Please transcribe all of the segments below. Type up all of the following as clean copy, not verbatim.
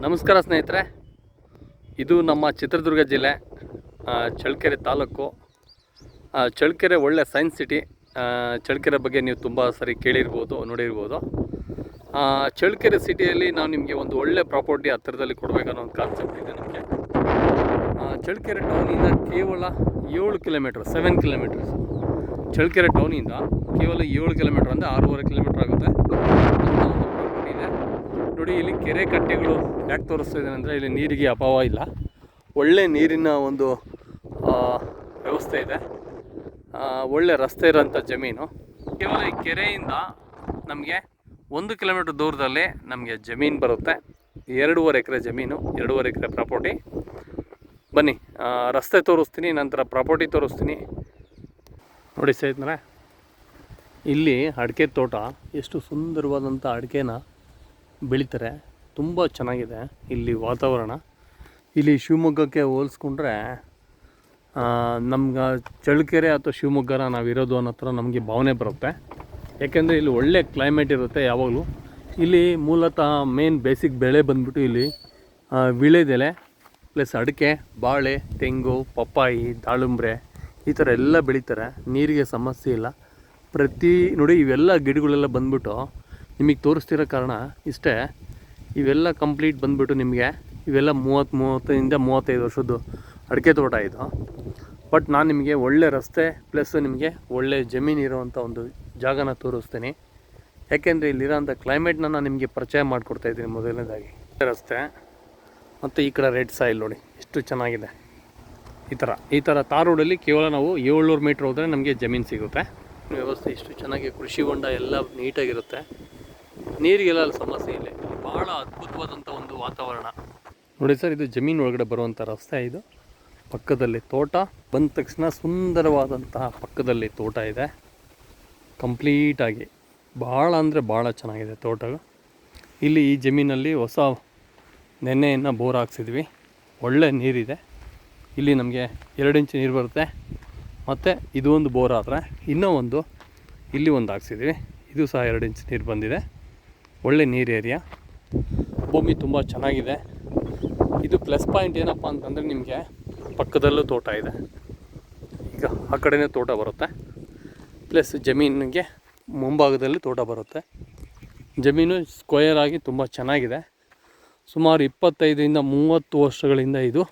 ನಮಸ್ಕಾರ ಸ್ನೇಹಿತರೆ, ಇದು ನಮ್ಮ ಚಿತ್ರದುರ್ಗ ಜಿಲ್ಲೆ ಚಳ್ಳಕೆರೆ ತಾಲೂಕು. ಚಳ್ಳಕೆರೆ ಒಳ್ಳೆ ಸೈನ್ಸ್ ಸಿಟಿ. ಚಳ್ಳಕೆರೆ ಬಗ್ಗೆ ನೀವು ತುಂಬ ಸರಿ ಕೇಳಿರ್ಬೋದು, ನೋಡಿರ್ಬೋದು. ಚಳ್ಳಕೆರೆ ಸಿಟಿಯಲ್ಲಿ ನಾವು ನಿಮಗೆ ಒಂದು ಒಳ್ಳೆ ಪ್ರಾಪರ್ಟಿ ಹತ್ತಿರದಲ್ಲಿ ಕೊಡಬೇಕನ್ನೋ ಒಂದು ಕಾನ್ಸೆಪ್ಟ್ ಇದೆ ನಮಗೆ. ಚಳ್ಳಕೆರೆ ಟೌನಿಂದ ಕೇವಲ 7 ಕಿಲೋಮೀಟ್ರ್, 7 ಕಿಲೋಮೀಟರ್ಸ್. ಚಳ್ಳಕೆರೆ ಟೌನಿಂದ ಕೇವಲ 7 ಕಿಲೋಮೀಟ್ರ್ ಅಂದರೆ 6.5 ಕಿಲೋಮೀಟ್ರ್ ಆಗುತ್ತೆ. ಇದೆ ನೋಡಿ, ಇಲ್ಲಿ ಕೆರೆ ಕಟ್ಟೆಗಳು ಯಾಕೆ ತೋರಿಸ್ತಾ ಇದ್ದೇನೆ ಅಂದರೆ, ಇಲ್ಲಿ ನೀರಿಗೆ ಅಭಾವ ಇಲ್ಲ, ಒಳ್ಳೆ ನೀರಿನ ಒಂದು ವ್ಯವಸ್ಥೆ ಇದೆ, ಒಳ್ಳೆ ರಸ್ತೆ ಇರೋಂಥ ಜಮೀನು. ಕೇವಲ ಈ ಕೆರೆಯಿಂದ ನಮಗೆ 1 ಕಿಲೋಮೀಟ್ರ್ ದೂರದಲ್ಲಿ ನಮಗೆ ಜಮೀನು ಬರುತ್ತೆ. 2.5 ಎಕರೆ ಜಮೀನು, 2.5 ಎಕರೆ ಪ್ರಾಪರ್ಟಿ. ಬನ್ನಿ, ರಸ್ತೆ ತೋರಿಸ್ತೀನಿ, ನಂತರ ಪ್ರಾಪರ್ಟಿ ತೋರಿಸ್ತೀನಿ. ನೋಡಿ ಸ್ನೇಹಿತರೆ, ಇಲ್ಲಿ ಅಡಿಕೆ ತೋಟ, ಎಷ್ಟು ಸುಂದರವಾದಂಥ ಅಡಿಕೆನ ಬೆಳೀತಾರೆ. ತುಂಬ ಚೆನ್ನಾಗಿದೆ ಇಲ್ಲಿ ವಾತಾವರಣ. ಇಲ್ಲಿ ಶಿವಮೊಗ್ಗಕ್ಕೆ ಹೋಲಿಸ್ಕೊಂಡ್ರೆ ನಮ್ಗೆ ಚಳ್ಳಕೆರೆ ಅಥವಾ ಶಿವಮೊಗ್ಗನ ನಾವಿರೋದು ಅನ್ನೋ ಥರ ನಮಗೆ ಭಾವನೆ ಬರುತ್ತೆ. ಯಾಕೆಂದರೆ ಇಲ್ಲಿ ಒಳ್ಳೆ ಕ್ಲೈಮೇಟ್ ಇರುತ್ತೆ ಯಾವಾಗಲೂ. ಇಲ್ಲಿ ಮೂಲತಃ ಮೇನ್ ಬೇಸಿಕ್ ಬೆಳೆ ಬಂದ್ಬಿಟ್ಟು ಇಲ್ಲಿ ವೀಳ್ಯದೆಲೆ ಪ್ಲಸ್ ಅಡಿಕೆ, ಬಾಳೆ, ತೆಂಗು, ಪಪ್ಪಾಯಿ, ದಾಳಿಂಬ್ರೆ ಈ ಥರ ಎಲ್ಲ ಬೆಳೀತಾರೆ. ನೀರಿಗೆ ಸಮಸ್ಯೆ ಇಲ್ಲ. ನೋಡಿ ಇವೆಲ್ಲ ಗಿಡಗಳೆಲ್ಲ ಬಂದ್ಬಿಟ್ಟು ನಿಮಗೆ ತೋರಿಸ್ತಿರೋ ಕಾರಣ ಇಷ್ಟೇ. ಇವೆಲ್ಲ ಕಂಪ್ಲೀಟ್ ಬಂದ್ಬಿಟ್ಟು ನಿಮಗೆ ಇವೆಲ್ಲ 30-35 ವರ್ಷದ್ದು ಅಡಿಕೆ ತೋಟ ಇದು. ಬಟ್ ನಾನು ನಿಮಗೆ ಒಳ್ಳೆ ರಸ್ತೆ ಪ್ಲಸ್ ನಿಮಗೆ ಒಳ್ಳೆ ಜಮೀನು ಇರೋವಂಥ ಒಂದು ಜಾಗನ ತೋರಿಸ್ತೀನಿ. ಯಾಕೆಂದರೆ ಇಲ್ಲಿರೋಂಥ ಕ್ಲೈಮೇಟ್ನ ನಾನು ನಿಮಗೆ ಪರಿಚಯ ಮಾಡಿಕೊಡ್ತಾಯಿದ್ದೀನಿ. ಮೊದಲನೇದಾಗಿ ರಸ್ತೆ ಮತ್ತು ಈ ಕಡೆ ರೆಡ್ ಸಾಯಿಲ್ ನೋಡಿ ಎಷ್ಟು ಚೆನ್ನಾಗಿದೆ. ಈ ಥರ ತಾರ್ ರೋಡಲ್ಲಿ ಕೇವಲ ನಾವು 700 ಮೀಟ್ರ್ ಹೋದರೆ ನಮಗೆ ಜಮೀನು ಸಿಗುತ್ತೆ. ವ್ಯವಸ್ಥೆ ಇಷ್ಟು ಚೆನ್ನಾಗಿ, ಕೃಷಿ ಹೊಂಡ ಎಲ್ಲ ನೀಟಾಗಿರುತ್ತೆ. ನೀರಿಗೆಲ್ಲ ಸಮಸ್ಯೆ ಇಲ್ಲ. ಭಾಳ ಅದ್ಭುತವಾದಂಥ ಒಂದು ವಾತಾವರಣ ನೋಡಿ ಸರ್. ಇದು ಜಮೀನು ಒಳಗಡೆ ಬರುವಂಥ ರಸ್ತೆ. ಇದು ಪಕ್ಕದಲ್ಲಿ ತೋಟ, ಬಂದ ತಕ್ಷಣ ಸುಂದರವಾದಂತಹ ಪಕ್ಕದಲ್ಲಿ ತೋಟ ಇದೆ ಕಂಪ್ಲೀಟಾಗಿ. ಭಾಳ ಅಂದರೆ ಭಾಳ ಚೆನ್ನಾಗಿದೆ ತೋಟ. ಇಲ್ಲಿ ಈ ಜಮೀನಲ್ಲಿ ಹೊಸ ನೆನ್ನೆಯನ್ನು ಬೋರ್ ಹಾಕ್ಸಿದ್ವಿ. ಒಳ್ಳೆ ನೀರಿದೆ ಇಲ್ಲಿ. ನಮಗೆ 2 ಇಂಚ್ ನೀರು ಬರುತ್ತೆ. ಮತ್ತು ಇದು ಒಂದು ಬೋರ್ ಆದರೆ ಇನ್ನೂ ಒಂದು ಇಲ್ಲಿ ಒಂದು ಹಾಕ್ಸಿದ್ವಿ. ಇದು ಸಹ 2 ಇಂಚ್ ನೀರು ಬಂದಿದೆ. ಒಳ್ಳೆ ನೀರು ಏರಿಯಾ, ಭೂಮಿ ತುಂಬ ಚೆನ್ನಾಗಿದೆ. ಇದು ಪ್ಲಸ್ ಪಾಯಿಂಟ್ ಏನಪ್ಪ ಅಂತಂದರೆ, ನಿಮಗೆ ಪಕ್ಕದಲ್ಲೂ ತೋಟ ಇದೆ. ಈಗ ಆ ಕಡೆಯೇ ತೋಟ ಬರುತ್ತೆ, ಪ್ಲಸ್ ಜಮೀನಿಗೆ ಮುಂಭಾಗದಲ್ಲಿ ತೋಟ ಬರುತ್ತೆ. ಜಮೀನು ಸ್ಕ್ವೇರ್ ಆಗಿ ತುಂಬ ಚೆನ್ನಾಗಿದೆ. ಸುಮಾರು 25-30 ವರ್ಷಗಳಿಂದ ಇದು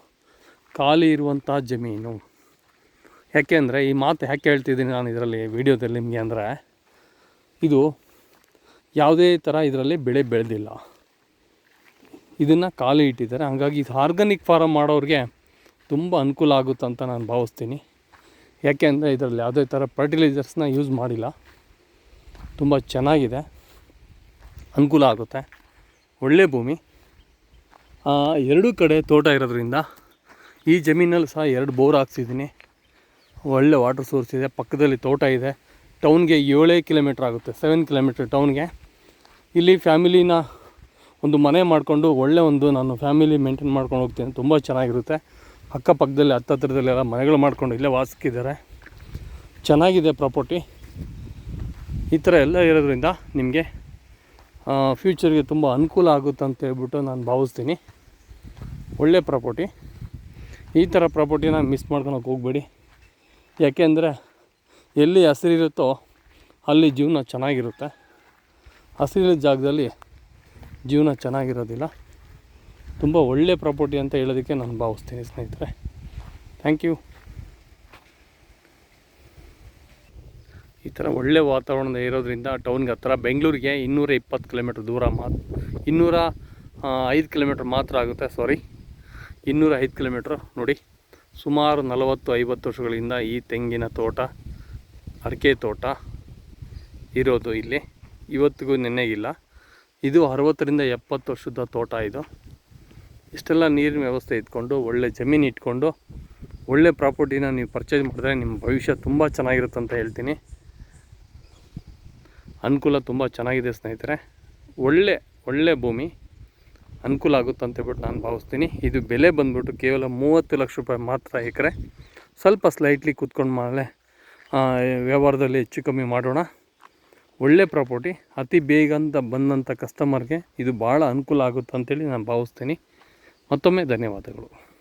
ಖಾಲಿ ಇರುವಂಥ ಜಮೀನು. ಯಾಕೆಂದರೆ ಈ ಮಾತು ಯಾಕೆ ಹೇಳ್ತಿದ್ದೀನಿ ನಾನು ಇದರಲ್ಲಿ ವಿಡಿಯೋದಲ್ಲಿ ನಿಮಗೆ ಅಂದರೆ, ಇದು ಯಾವುದೇ ಥರ ಇದರಲ್ಲಿ ಬೆಳೆ ಬೆಳೆದಿಲ್ಲ, ಇದನ್ನು ಖಾಲಿ ಇಟ್ಟಿದ್ದಾರೆ. ಹಾಗಾಗಿ ಇದು ಆರ್ಗಾನಿಕ್ ಫಾರಮ್ ಮಾಡೋರಿಗೆ ತುಂಬ ಅನುಕೂಲ ಆಗುತ್ತಂತ ನಾನು ಭಾವಿಸ್ತೀನಿ. ಯಾಕೆಂದರೆ ಇದರಲ್ಲಿ ಯಾವುದೇ ಥರ ಫರ್ಟಿಲೈಸರ್ಸ್ನ ಯೂಸ್ ಮಾಡಿಲ್ಲ. ತುಂಬ ಚೆನ್ನಾಗಿದೆ, ಅನುಕೂಲ ಆಗುತ್ತೆ. ಒಳ್ಳೆ ಭೂಮಿ. 2 ಕಡೆ ತೋಟ ಇರೋದ್ರಿಂದ ಈ ಜಮೀನಲ್ಲಿ ಸಹ 2 ಬೋರ್ ಹಾಕ್ಸಿದ್ದೀನಿ. ಒಳ್ಳೆ ವಾಟರ್ ಸೋರ್ಸ್ ಇದೆ. ಪಕ್ಕದಲ್ಲಿ ತೋಟ ಇದೆ. ಟೌನ್ಗೆ 7 ಕಿಲೋಮೀಟ್ರ್ ಆಗುತ್ತೆ, 7 ಕಿಲೋಮೀಟ್ರ್ ಟೌನ್ಗೆ. ಇಲ್ಲಿ ಫ್ಯಾಮಿಲಿನ ಒಂದು ಮನೆ ಮಾಡಿಕೊಂಡು ಒಳ್ಳೆ ಒಂದು ನಾನು ಫ್ಯಾಮಿಲಿ ಮೇಂಟೈನ್ ಮಾಡ್ಕೊಂಡು ಹೋಗ್ತೀನಿ. ತುಂಬ ಚೆನ್ನಾಗಿರುತ್ತೆ. ಅಕ್ಕಪಕ್ಕದಲ್ಲಿ ಹತ್ತಿರದಲ್ಲೆಲ್ಲ ಮನೆಗಳು ಮಾಡ್ಕೊಂಡು ಇಲ್ಲೇ ವಾಸಿಸಿದ್ದಾರೆ. ಚೆನ್ನಾಗಿದೆ ಪ್ರಾಪರ್ಟಿ. ಈ ಥರ ಎಲ್ಲ ಇರೋದ್ರಿಂದ ನಿಮಗೆ ಫ್ಯೂಚರ್ಗೆ ತುಂಬ ಅನುಕೂಲ ಆಗುತ್ತೆ ಅಂತ ಹೇಳ್ಬಿಟ್ಟು ನಾನು ಭಾವಿಸ್ತೀನಿ. ಒಳ್ಳೆ ಪ್ರಾಪರ್ಟಿ. ಈ ಥರ ಪ್ರಾಪರ್ಟಿನ ಮಿಸ್ ಮಾಡ್ಕೊಳಕ್ಕೆ ಹೋಗಬೇಡಿ. ಯಾಕೆಂದರೆ ಎಲ್ಲಿ ಹಸಿರಿರುತ್ತೋ ಅಲ್ಲಿ ಜೀವನ ಚೆನ್ನಾಗಿರುತ್ತೆ. ಹಸಿರಿನ ಜಾಗದಲ್ಲಿ ಜೀವನ ಚೆನ್ನಾಗಿರೋದಿಲ್ಲ. ತುಂಬ ಒಳ್ಳೆ ಪ್ರಾಪರ್ಟಿ ಅಂತ ಹೇಳೋದಕ್ಕೆ ನಾನು ಭಾವಿಸ್ತೀನಿ ಸ್ನೇಹಿತರೆ. Thank you. ಈ ಥರ ಒಳ್ಳೆ ವಾತಾವರಣ ಇರೋದ್ರಿಂದ ಟೌನ್ಗೆ ಹತ್ತಿರ, ಬೆಂಗಳೂರಿಗೆ 220 ಕಿಲೋಮೀಟ್ರ್ ದೂರ 205 ಕಿಲೋಮೀಟ್ರ್ ಮಾತ್ರ ಆಗುತ್ತೆ. 205 ಕಿಲೋಮೀಟ್ರ್. ನೋಡಿ, ಸುಮಾರು 40-50 ವರ್ಷಗಳಿಂದ ಈ ತೆಂಗಿನ ತೋಟ, ಅಡಿಕೆ ತೋಟ ಇರೋದು ಇಲ್ಲಿ. ಇವತ್ತಿಗೂ ನೆನ್ನೆಗಿಲ್ಲ. ಇದು 60-70 ವರ್ಷದ ತೋಟ. ಇದು ಇಷ್ಟೆಲ್ಲ ನೀರಿನ ವ್ಯವಸ್ಥೆ ಇಟ್ಕೊಂಡು, ಒಳ್ಳೆ ಜಮೀನು ಇಟ್ಕೊಂಡು, ಒಳ್ಳೆ ಪ್ರಾಪರ್ಟಿನ ನೀವು ಪರ್ಚೇಸ್ ಮಾಡಿದ್ರೆ ನಿಮ್ಮ ಭವಿಷ್ಯ ತುಂಬ ಚೆನ್ನಾಗಿರುತ್ತೆ ಅಂತ ಹೇಳ್ತೀನಿ. ಅನುಕೂಲ ತುಂಬ ಚೆನ್ನಾಗಿದೆ ಸ್ನೇಹಿತರೆ. ಒಳ್ಳೆ ಭೂಮಿ, ಅನುಕೂಲ ಆಗುತ್ತೆ ಅಂತೇಳ್ಬಿಟ್ಟು ನಾನು ಭಾವಿಸ್ತೀನಿ. ಇದು ಬೆಲೆ ಬಂದ್ಬಿಟ್ಟು ಕೇವಲ 30 ಲಕ್ಷ ರೂಪಾಯಿ ಮಾತ್ರ ಎಕರೆ. ಸ್ವಲ್ಪ ಸ್ಲೈಟ್ಲಿ ಕೂತ್ಕೊಂಡು ಮಾಡಲೇ ವ್ಯವಹಾರದಲ್ಲಿ ಹೆಚ್ಚು ಕಮ್ಮಿ ಮಾಡೋಣ. ಒಳ್ಳೆ ಪ್ರಾಪರ್ಟಿ. ಅತಿ ಬೇಗ ಅಂತ ಬಂದಂಥ ಕಸ್ಟಮರ್ಗೆ ಇದು ಭಾಳ ಅನುಕೂಲ ಆಗುತ್ತೆ ಅಂತೇಳಿ ನಾನು ಭಾವಿಸ್ತೀನಿ. ಮತ್ತೊಮ್ಮೆ ಧನ್ಯವಾದಗಳು.